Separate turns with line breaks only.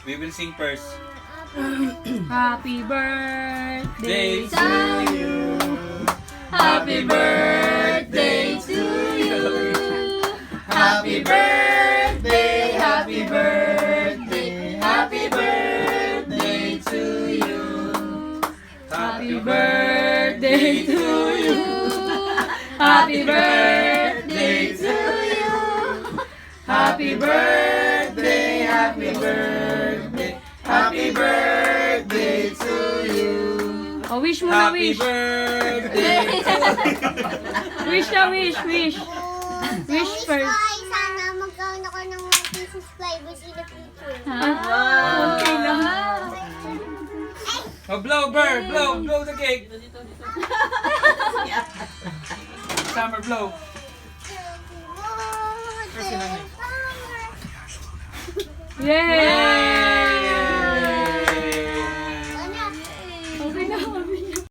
We will sing first.
Happy birthday
Day to you.
Happy birthday to you. Happy birthday, happy birthday, happy birthday to you. Happy birthday to you. Happy birthday to you. Happy birthday, happy birthday, happy birthday to you. Oh, wish mo na,
Happy
wish.
birthday.
Wish na, wish, wish. Wish first.
Ay, sana magkaroon ako ng mga subscribers in the future.
Okay lang.
Oh, blow, bird, blow the cake. Summer blow.
Yay!